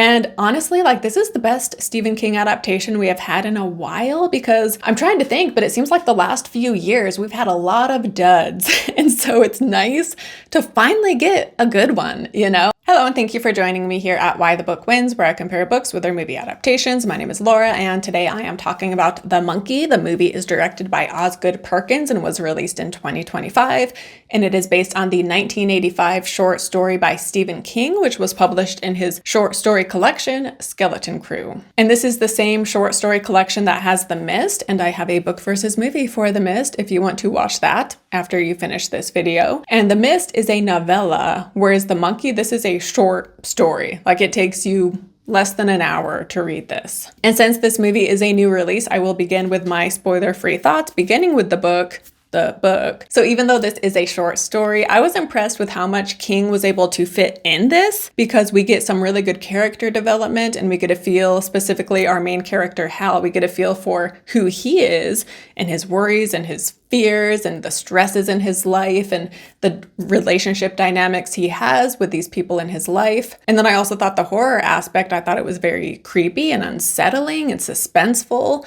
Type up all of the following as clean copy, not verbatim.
And honestly, like, this is the best Stephen King adaptation we have had in a while, because I'm trying to think, but it seems like the last few years we've had a lot of duds. And so it's nice to finally get a good one, you know? Hello, and thank you for joining me here at Why the Book Wins, where I compare books with their movie adaptations. My name is Laura, and today I am talking about The Monkey. The movie is directed by Osgood Perkins and was released in 2025, and it is based on the 1985 short story by Stephen King, which was published in his short story collection, Skeleton Crew. And this is the same short story collection that has The Mist, and I have a book versus movie for The Mist if you want to watch that after you finish this video. And The Mist is a novella, whereas The Monkey, this is a short story. Like, it takes you less than an hour to read this. And since this movie is a new release, I will begin with my spoiler-free thoughts, beginning with the book. So even though this is a short story, I was impressed with how much King was able to fit in this, because we get some really good character development, and we get a feel, specifically our main character Hal, we get a feel for who he is and his worries and his fears and the stresses in his life and the relationship dynamics he has with these people in his life. And then I also thought the horror aspect, I thought it was very creepy and unsettling and suspenseful.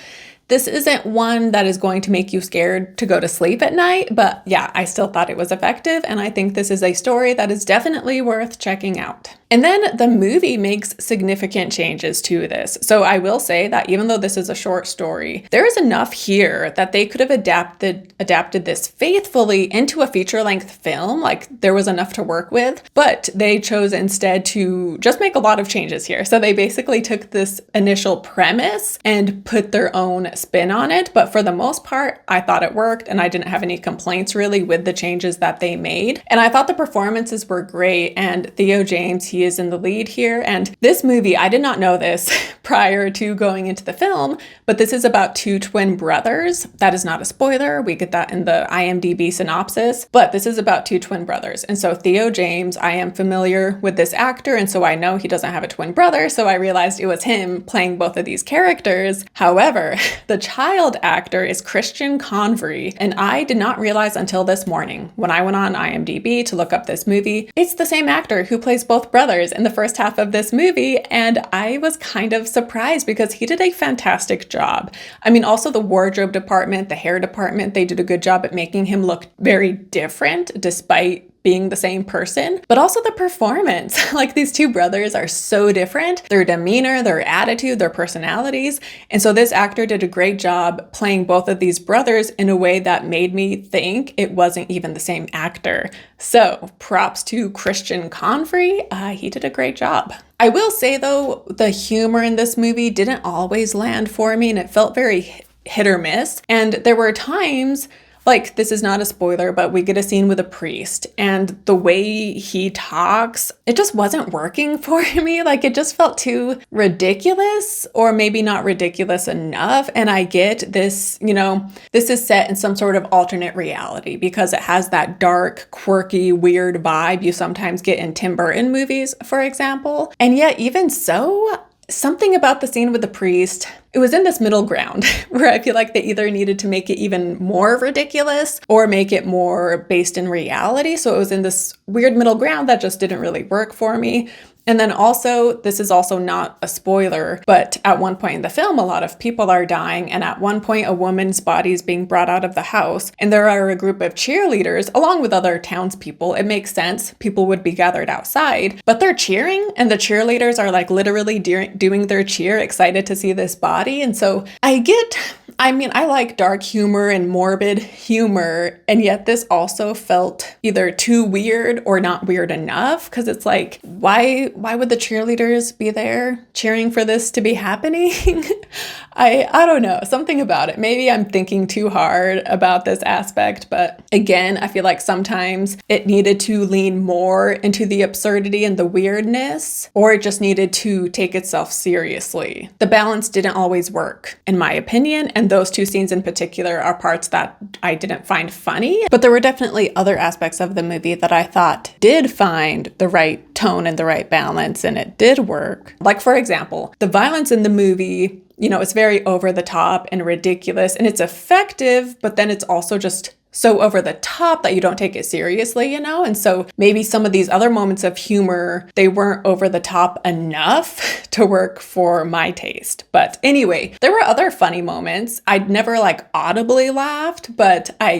This isn't one that is going to make you scared to go to sleep at night, but yeah, I still thought it was effective, and I think this is a story that is definitely worth checking out. And then the movie makes significant changes to this. So I will say that even though this is a short story, there is enough here that they could have adapted this faithfully into a feature-length film. Like, there was enough to work with, but they chose instead to just make a lot of changes here. So they basically took this initial premise and put their own spin on it. But for the most part, I thought it worked, and I didn't have any complaints really with the changes that they made. And I thought the performances were great. And Theo James, he is in the lead here. And this movie, I did not know this prior to going into the film, but this is about two twin brothers. That is not a spoiler. We get that in the IMDb synopsis, but this is about two twin brothers. And so Theo James, I am familiar with this actor, and so I know he doesn't have a twin brother, so I realized it was him playing both of these characters. However, the child actor is Christian Convery, and I did not realize until this morning when I went on IMDb to look up this movie, it's the same actor who plays both brothers in the first half of this movie, and I was kind of surprised because he did a fantastic job. I mean, also the wardrobe department, the hair department, they did a good job at making him look very different despite being the same person, but also the performance. Like, these two brothers are so different. Their demeanor, their attitude, their personalities. And so this actor did a great job playing both of these brothers in a way that made me think it wasn't even the same actor. So props to Christian Convery. He did a great job. I will say though, the humor in this movie didn't always land for me, and it felt very hit or miss. And there were times, like, this is not a spoiler, but we get a scene with a priest, and the way he talks, it just wasn't working for me. Like, it just felt too ridiculous, or maybe not ridiculous enough. And I get this, you know, this is set in some sort of alternate reality because it has that dark, quirky, weird vibe you sometimes get in Tim Burton movies, for example. And yet, even so, something about the scene with the priest, it was in this middle ground where I feel like they either needed to make it even more ridiculous or make it more based in reality. So it was in this weird middle ground that just didn't really work for me. And then also, this is also not a spoiler, but at one point in the film, a lot of people are dying. And at one point, a woman's body is being brought out of the house. And there are a group of cheerleaders, along with other townspeople. It makes sense. People would be gathered outside, but they're cheering. And the cheerleaders are like literally doing their cheer, excited to see this body. And so I like dark humor and morbid humor, and yet this also felt either too weird or not weird enough, because it's like, why would the cheerleaders be there cheering for this to be happening? I don't know, something about it. Maybe I'm thinking too hard about this aspect, but again, I feel like sometimes it needed to lean more into the absurdity and the weirdness, or it just needed to take itself seriously. The balance didn't always work, in my opinion, and those two scenes in particular are parts that I didn't find funny, but there were definitely other aspects of the movie that I thought did find the right tone and the right balance, and it did work. Like, for example, the violence in the movie, you know, it's very over the top and ridiculous, and it's effective, but then it's also just so over the top that you don't take it seriously, you know? And so maybe some of these other moments of humor, they weren't over the top enough to work for my taste. But anyway, there were other funny moments. I'd never like audibly laughed, but I,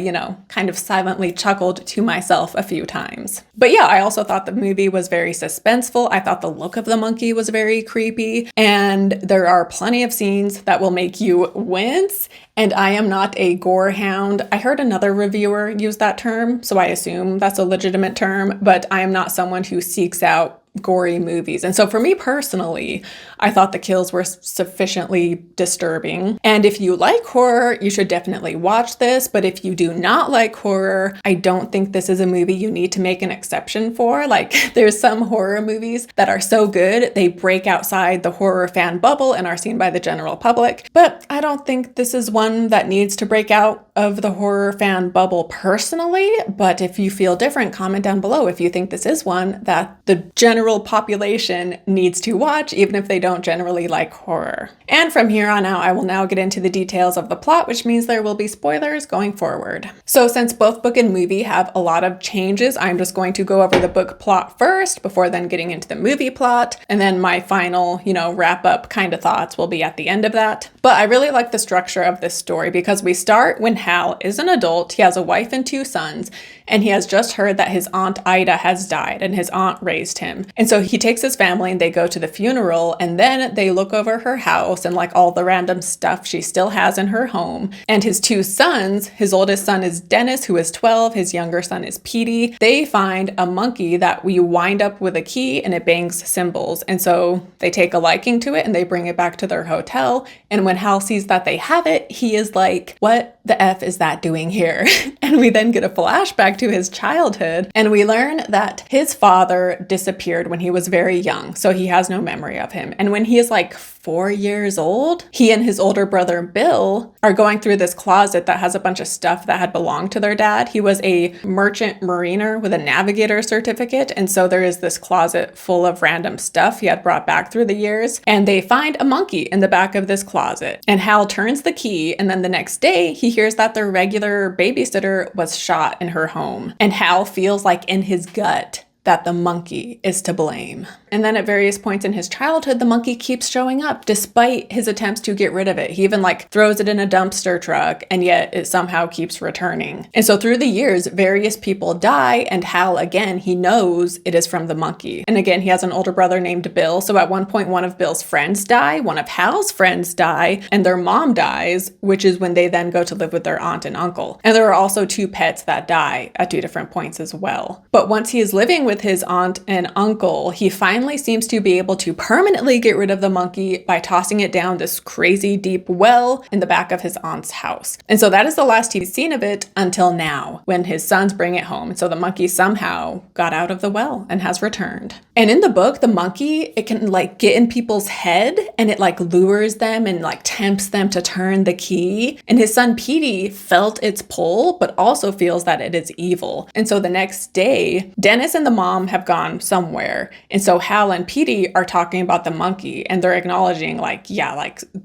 kind of silently chuckled to myself a few times. But yeah, I also thought the movie was very suspenseful. I thought the look of the monkey was very creepy, and there are plenty of scenes that will make you wince. And I am not a gore hound. I heard another reviewer use that term, so I assume that's a legitimate term, but I am not someone who seeks out gory movies. And so for me personally, I thought the kills were sufficiently disturbing. And if you like horror, you should definitely watch this. But if you do not like horror, I don't think this is a movie you need to make an exception for. Like, there's some horror movies that are so good, they break outside the horror fan bubble and are seen by the general public. But I don't think this is one that needs to break out of the horror fan bubble personally. But if you feel different, comment down below if you think this is one that the general population needs to watch, even if they don't generally like horror. And from here on out, I will now get into the details of the plot, which means there will be spoilers going forward. So since both book and movie have a lot of changes, I'm just going to go over the book plot first before then getting into the movie plot. And then my final, wrap up kind of thoughts will be at the end of that. But I really like the structure of this story because we start when Hal is an adult. He has a wife and 2 sons, and he has just heard that his aunt Ida has died and his aunt raised him. And so he takes his family and they go to the funeral, and then they look over her house and like all the random stuff she still has in her home. And his 2 sons, his oldest son is Dennis, who is 12, his younger son is Petey. They find a monkey that we wind up with a key and it bangs cymbals. And so they take a liking to it and they bring it back to their hotel. And when Hal sees that they have it, he is like, what the F is that doing here? And we then get a flashback to his childhood, and we learn that his father disappeared when he was very young, so he has no memory of him. And when he is like 4 years old, he and his older brother Bill are going through this closet that has a bunch of stuff that had belonged to their dad. He was a merchant mariner with a navigator certificate, and so there is this closet full of random stuff he had brought back through the years, and they find a monkey in the back of this closet. And Hal turns the key, and then the next day he hears that their regular babysitter was shot in her home. And Hal feels like in his gut that the monkey is to blame. And then at various points in his childhood, the monkey keeps showing up despite his attempts to get rid of it. He even throws it in a dumpster truck, and yet it somehow keeps returning. And so through the years, various people die, and Hal, again, he knows it is from the monkey. And again, he has an older brother named Bill. So at one point, one of Bill's friends die, one of Hal's friends die, and their mom dies, which is when they then go to live with their aunt and uncle. And there are also 2 pets that die at 2 different points as well. But once he is living with his aunt and uncle, he finally seems to be able to permanently get rid of the monkey by tossing it down this crazy deep well in the back of his aunt's house. And so that is the last he's seen of it until now, when his sons bring it home. And so the monkey somehow got out of the well and has returned. And in the book, the monkey, it can get in people's head, and it lures them and tempts them to turn the key. And his son Petey felt its pull, but also feels that it is evil. And so the next day, Dennis and the mom have gone somewhere. And so Hal and Petey are talking about the monkey, and they're acknowledging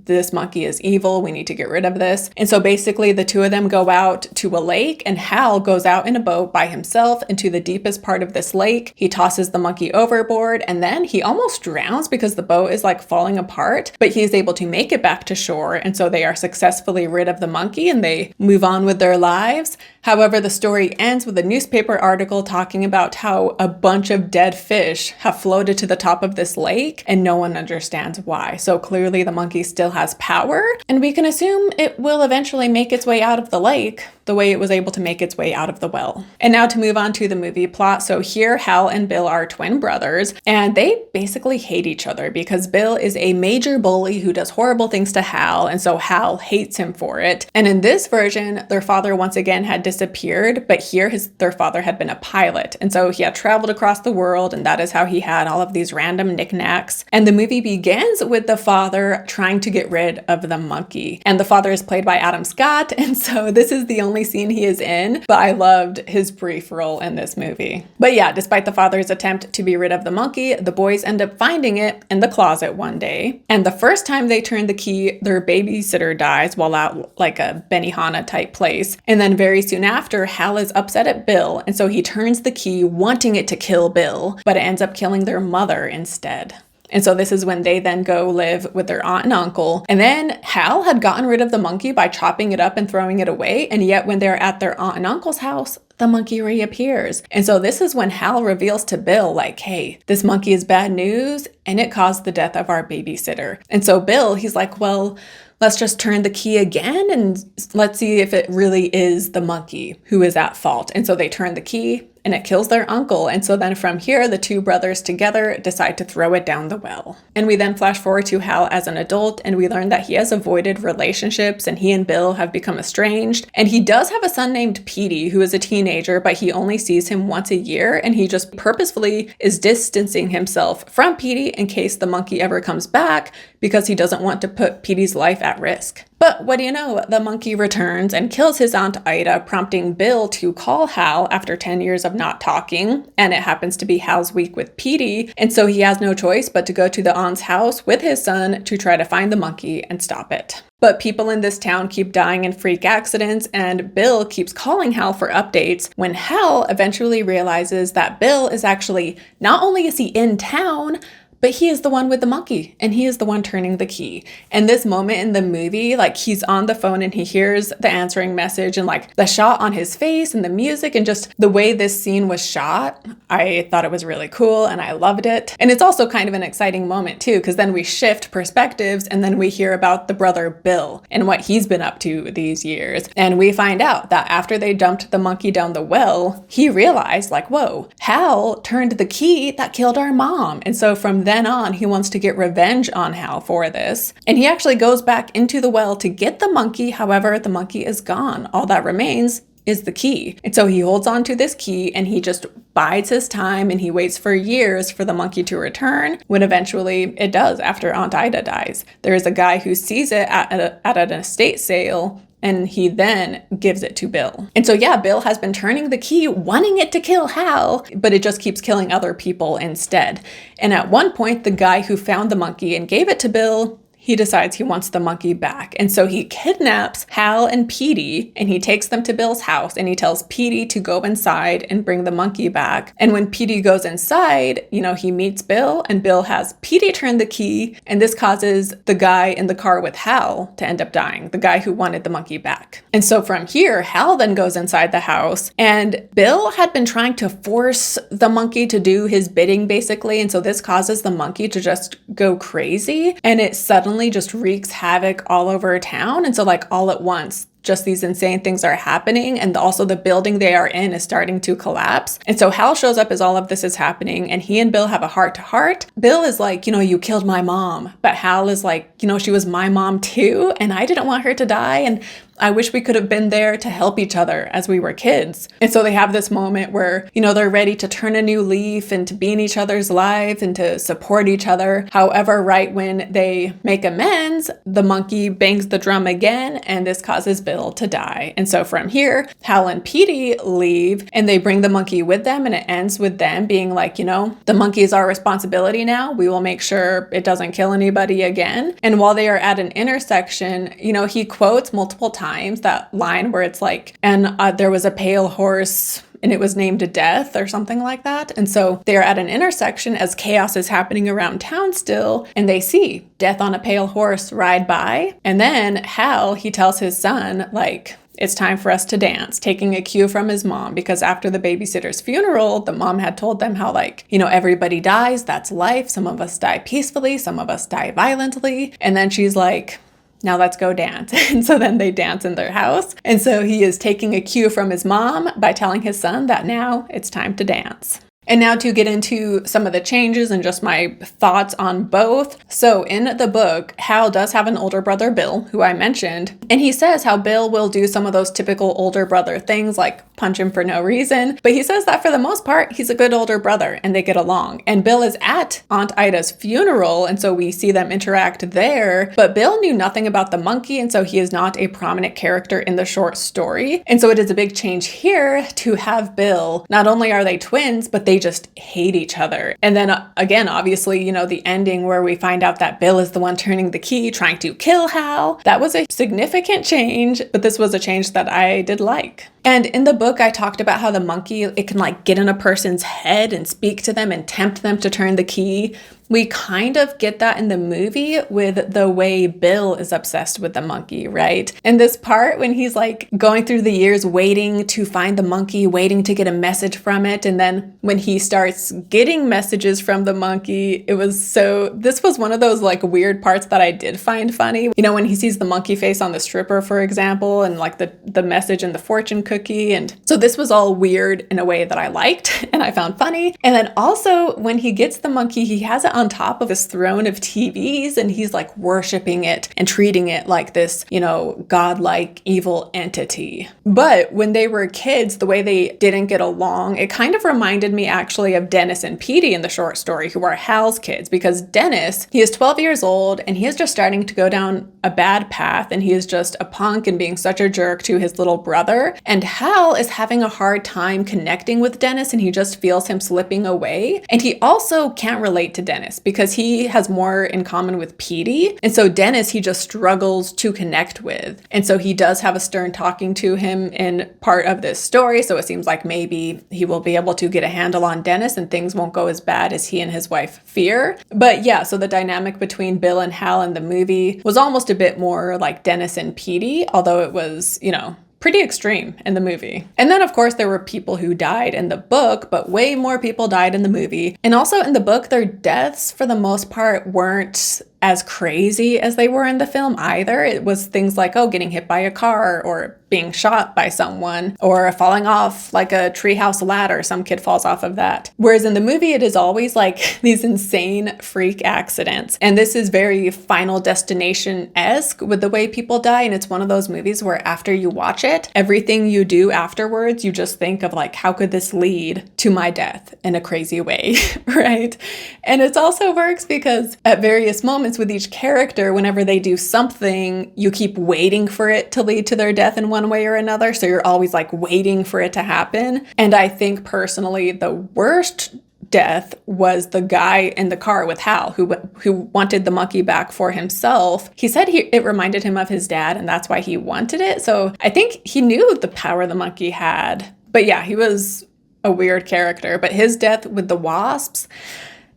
this monkey is evil. We need to get rid of this. And so basically the 2 of them go out to a lake, and Hal goes out in a boat by himself into the deepest part of this lake. He tosses the monkey overboard, and then he almost drowns because the boat is falling apart, but he is able to make it back to shore. And so they are successfully rid of the monkey and they move on with their lives. However, the story ends with a newspaper article talking about how a bunch of dead fish have floated to the top of this lake and no one understands why. So clearly the monkey still has power, and we can assume it will eventually make its way out of the lake the way it was able to make its way out of the well. And now to move on to the movie plot. So here Hal and Bill are twin brothers, and they basically hate each other because Bill is a major bully who does horrible things to Hal, and so Hal hates him for it. And in this version, their father once again had disappeared, but here their father had been a pilot, and so he had traveled across the world, and that is how he had all of these random knickknacks. And the movie begins with the father trying to get rid of the monkey, and the father is played by Adam Scott, and so this is the only scene he is in, but I loved his brief role in this movie. But yeah, despite the father's attempt to be rid of the monkey, the boys end up finding it in the closet one day, and the first time they turn the key, their babysitter dies while out a Benihana type place. And then very soon after, Hal is upset at Bill, and so he turns the key wanting it to kill Bill, but it ends up killing their mother instead. And so this is when they then go live with their aunt and uncle. And then Hal had gotten rid of the monkey by chopping it up and throwing it away. And yet when they're at their aunt and uncle's house, the monkey reappears. And so this is when Hal reveals to Bill, like, hey, this monkey is bad news and it caused the death of our babysitter. And so Bill, he's like, well, let's just turn the key again and let's see if it really is the monkey who is at fault. And so they turn the key and it kills their uncle. And so then from here, the two brothers together decide to throw it down the well. And we then flash forward to Hal as an adult, and we learn that he has avoided relationships and he and Bill have become estranged. And he does have a son named Petey, who is a teenager, but he only sees him once a year. And he just purposefully is distancing himself from Petey in case the monkey ever comes back, because he doesn't want to put Petey's life at risk. But what do you know? The monkey returns and kills his Aunt Ida, prompting Bill to call Hal after 10 years of not talking. And it happens to be Hal's week with Petey. And so he has no choice but to go to the aunt's house with his son to try to find the monkey and stop it. But people in this town keep dying in freak accidents, and Bill keeps calling Hal for updates when Hal eventually realizes that Bill is actually, not only is he in town, but he is the one with the monkey, and he is the one turning the key. And this moment in the movie, like, he's on the phone and he hears the answering message, and like the shot on his face and the music and just the way this scene was shot, I thought it was really cool and I loved it. And it's also kind of an exciting moment too, because then we shift perspectives and then we hear about the brother Bill and what he's been up to these years. And we find out that after they dumped the monkey down the well, he realized, like, whoa, Hal turned the key that killed our mom. And so from then on, he wants to get revenge on Hal for this. And he actually goes back into the well to get the monkey. However, the monkey is gone. All that remains is the key. And so he holds on to this key and he just bides his time and he waits for years for the monkey to return, when eventually it does after Aunt Ida dies. There is a guy who sees it at an estate sale, and he then gives it to Bill. And so yeah, Bill has been turning the key, wanting it to kill Hal, but it just keeps killing other people instead. And at one point, the guy who found the monkey and gave it to Bill, he decides he wants the monkey back. And so he kidnaps Hal and Petey and he takes them to Bill's house and he tells Petey to go inside and bring the monkey back. And when Petey goes inside, you know, he meets Bill and Bill has Petey turn the key, and this causes the guy in the car with Hal to end up dying, the guy who wanted the monkey back. And so from here, Hal then goes inside the house and Bill had been trying to force the monkey to do his bidding basically. And so this causes the monkey to just go crazy and it suddenly just wreaks havoc all over town. And so like all at once, just these insane things are happening, and also the building they are in is starting to collapse. And so Hal shows up as all of this is happening, and he and Bill have a heart-to-heart. Bill is like, you know, you killed my mom. But Hal is like, you know, she was my mom too, and I didn't want her to die, and I wish we could have been there to help each other as we were kids. And so they have this moment where, you know, they're ready to turn a new leaf and to be in each other's lives and to support each other. However, right when they make amends, the monkey bangs the drum again, and this causes Bill to die. And so from here, Hal and Petey leave and they bring the monkey with them, and it ends with them being like, you know, the monkey is our responsibility now. We will make sure it doesn't kill anybody again. And while they are at an intersection, you know, he quotes multiple times that line where it's like, and there was a pale horse and it was named Death or something like that. And so they're at an intersection as chaos is happening around town still, and they see Death on a pale horse ride by. And then Hal, he tells his son, like, it's time for us to dance, taking a cue from his mom, because after the babysitter's funeral, the mom had told them how, like, you know, everybody dies, that's life. Some of us die peacefully, some of us die violently. And then she's like, now let's go dance. And so then they dance in their house. And so he is taking a cue from his mom by telling his son that now it's time to dance. And now to get into some of the changes and just my thoughts on both. So in the book, Hal does have an older brother, Bill, who I mentioned, and he says how Bill will do some of those typical older brother things like punch him for no reason. But he says that for the most part, he's a good older brother and they get along. And Bill is at Aunt Ida's funeral, and so we see them interact there. But Bill knew nothing about the monkey, and so he is not a prominent character in the short story. And so it is a big change here to have Bill. Not only are they twins, but they just hate each other. And then again, obviously, you know, the ending where we find out that Bill is the one turning the key, trying to kill Hal. That was a significant change, but this was a change that I did like. And in the book, I talked about how the monkey, it can like get in a person's head and speak to them and tempt them to turn the key. we kind of get that in the movie with the way Bill is obsessed with the monkey, right? And this part when he's like going through the years waiting to find the monkey, waiting to get a message from it, and then when he starts getting messages from the monkey, this was one of those like weird parts that I did find funny. You know, when he sees the monkey face on the stripper, for example, and like the message and the fortune cookie. And so this was all weird in a way that I liked and I found funny. And then also when he gets the monkey, he has it on top of this throne of TVs and he's like worshiping it and treating it like this, you know, godlike evil entity. But when they were kids, the way they didn't get along, it kind of reminded me actually of Dennis and Petey in the short story, who are Hal's kids, because Dennis, he is 12 years old and he is just starting to go down a bad path and he is just a punk and being such a jerk to his little brother. And Hal is having a hard time connecting with Dennis and he just feels him slipping away. And he also can't relate to Dennis because he has more in common with Petey. And so Dennis, he just struggles to connect with. And so he does have a stern talking to him in part of this story. So it seems like maybe he will be able to get a handle on Dennis and things won't go as bad as he and his wife fear. But yeah, so the dynamic between Bill and Hal in the movie was almost a bit more like Dennis and Petey, although it was, you know, pretty extreme in the movie. And then of course there were people who died in the book, but way more people died in the movie. And also in the book, their deaths for the most part weren't as crazy as they were in the film either. It was things like, getting hit by a car or being shot by someone or falling off like a treehouse ladder. Some kid falls off of that. Whereas in the movie, it is always like these insane freak accidents. And this is very Final Destination-esque with the way people die. And it's one of those movies where after you watch it, everything you do afterwards, you just think of like, how could this lead to my death in a crazy way, right? And it also works because at various moments with each character, whenever they do something, you keep waiting for it to lead to their death in one way or another. So you're always like waiting for it to happen. And I think personally, the worst death was the guy in the car with Hal who wanted the monkey back for himself. He said it reminded him of his dad and that's why he wanted it. So I think he knew the power the monkey had. But yeah, he was a weird character. But his death with the wasps,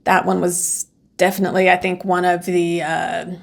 that one was definitely, I think, one of the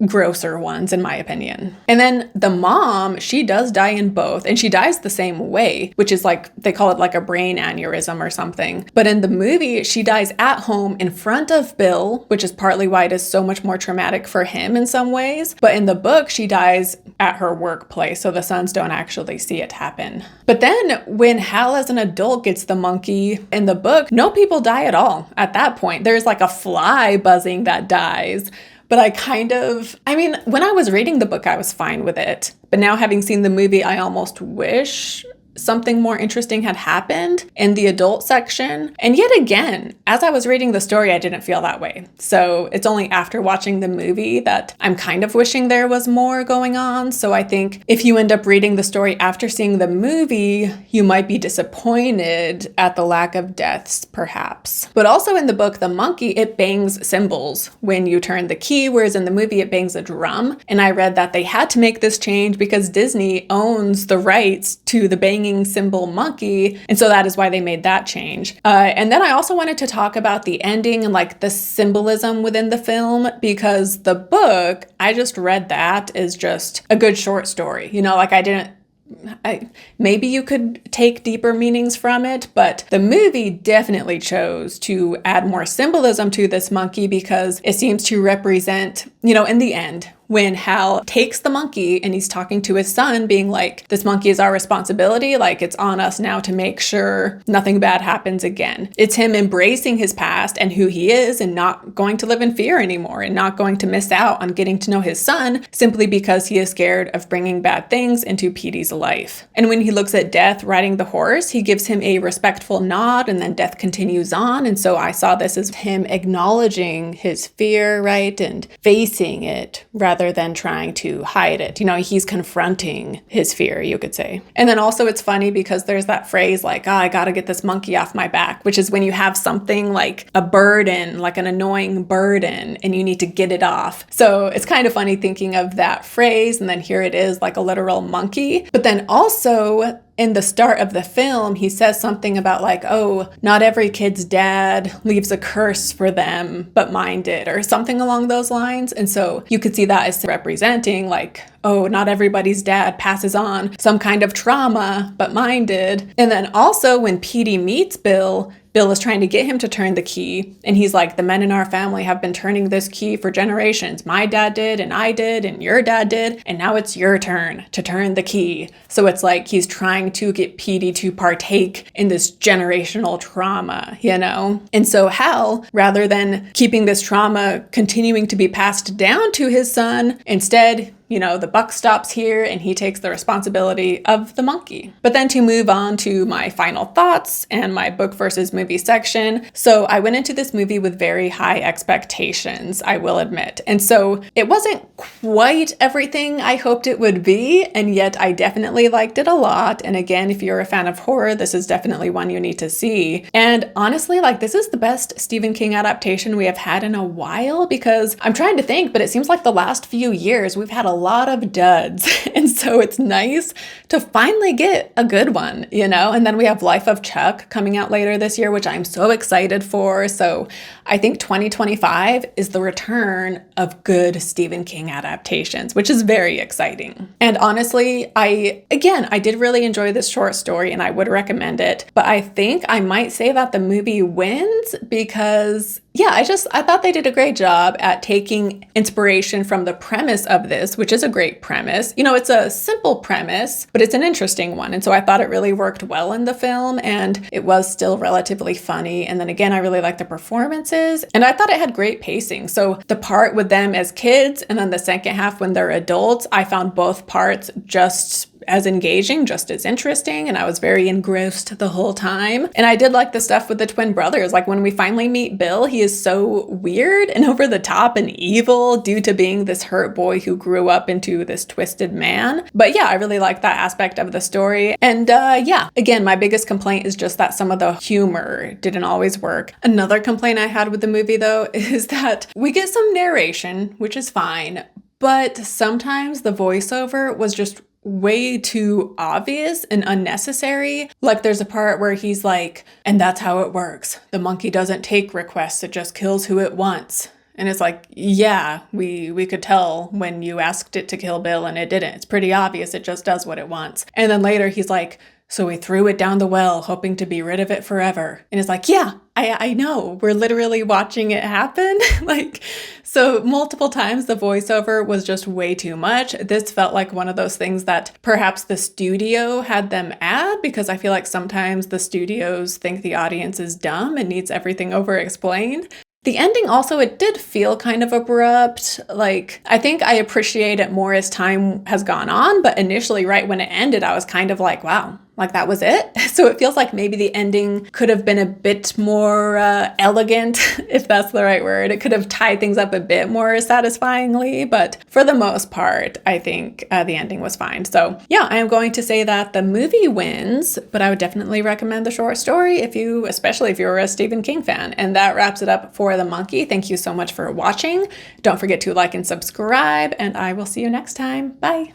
grosser ones in my opinion. And then the mom, she does die in both and she dies the same way, which is like, they call it like a brain aneurysm or something. But in the movie, she dies at home in front of Bill, which is partly why it is so much more traumatic for him in some ways. But in the book, she dies at her workplace, so the sons don't actually see it happen. But then when Hal as an adult gets the monkey in the book, no people die at all at that point. There's like a fly buzzing that dies. But when I was reading the book, I was fine with it. But now having seen the movie, I almost wish something more interesting had happened in the adult section. And yet again, as I was reading the story, I didn't feel that way. So it's only after watching the movie that I'm kind of wishing there was more going on. So I think if you end up reading the story after seeing the movie, you might be disappointed at the lack of deaths, perhaps. But also in the book, the monkey, it bangs cymbals when you turn the key, whereas in the movie, it bangs a drum. And I read that they had to make this change because Disney owns the rights to the banging cymbal monkey, and so that is why they made that change. And then I also wanted to talk about the ending and like the symbolism within the film, because the book, I just read that as just a good short story. You know, like maybe you could take deeper meanings from it, but the movie definitely chose to add more symbolism to this monkey because it seems to represent, you know, in the end, when Hal takes the monkey and he's talking to his son being like, this monkey is our responsibility. Like, it's on us now to make sure nothing bad happens again. It's him embracing his past and who he is and not going to live in fear anymore and not going to miss out on getting to know his son simply because he is scared of bringing bad things into Petey's life. And when he looks at Death riding the horse, he gives him a respectful nod and then Death continues on. And so I saw this as him acknowledging his fear, right? And facing it rather than trying to hide it. You know, he's confronting his fear, you could say. And then also it's funny because there's that phrase like, I gotta get this monkey off my back, which is when you have something like a burden, like an annoying burden, and you need to get it off. So it's kind of funny thinking of that phrase, and then here it is like a literal monkey. But then also in the start of the film, he says something about like, oh, not every kid's dad leaves a curse for them, but mine did, or something along those lines. And so you could see that as representing like, oh, not everybody's dad passes on some kind of trauma, but mine did. And then also when Petey meets Bill, Bill is trying to get him to turn the key. And he's like, the men in our family have been turning this key for generations. My dad did, and I did, and your dad did. And now it's your turn to turn the key. So it's like he's trying to get Petey to partake in this generational trauma, you know? And so Hal, rather than keeping this trauma continuing to be passed down to his son, instead, you know, the buck stops here and he takes the responsibility of the monkey. But then to move on to my final thoughts and my book versus movie section. So I went into this movie with very high expectations, I will admit. And so it wasn't quite everything I hoped it would be, and yet I definitely liked it a lot. And again, if you're a fan of horror, this is definitely one you need to see. And honestly, like this is the best Stephen King adaptation we have had in a while, because I'm trying to think, but it seems like the last few years we've had a lot of duds. And so it's nice to finally get a good one, you know? And then we have Life of Chuck coming out later this year, which I'm so excited for. So I think 2025 is the return of good Stephen King adaptations, which is very exciting. And honestly, I did really enjoy this short story and I would recommend it, but I think I might say that the movie wins because I thought they did a great job at taking inspiration from the premise of this, which is a great premise. You know, it's a simple premise, but it's an interesting one. And so I thought it really worked well in the film and it was still relatively funny. And then again, I really liked the performances and I thought it had great pacing. So the part with them as kids and then the second half when they're adults, I found both parts just as engaging, just as interesting, and I was very engrossed the whole time. And I did like the stuff with the twin brothers. Like when we finally meet Bill, he is so weird and over the top and evil due to being this hurt boy who grew up into this twisted man. But yeah, I really like that aspect of the story. And again, my biggest complaint is just that some of the humor didn't always work. Another complaint I had with the movie though is that we get some narration, which is fine, but sometimes the voiceover was just way too obvious and unnecessary. Like there's a part where he's like, and that's how it works. The monkey doesn't take requests, it just kills who it wants. And it's like, yeah, we could tell when you asked it to kill Bill and it didn't. It's pretty obvious, it just does what it wants. And then later he's like, so we threw it down the well, hoping to be rid of it forever. And it's like, yeah, I know. We're literally watching it happen. So multiple times the voiceover was just way too much. This felt like one of those things that perhaps the studio had them add, because I feel like sometimes the studios think the audience is dumb and needs everything over-explained. The ending also, it did feel kind of abrupt. Like, I think I appreciate it more as time has gone on, but initially, right when it ended, I was kind of like, wow, like that was it? So it feels like maybe the ending could have been a bit more elegant, if that's the right word. It could have tied things up a bit more satisfyingly, but for the most part, I think the ending was fine. So yeah, I am going to say that the movie wins, but I would definitely recommend the short story especially if you're a Stephen King fan. And that wraps it up for The Monkey. Thank you so much for watching. Don't forget to like and subscribe, and I will see you next time. Bye.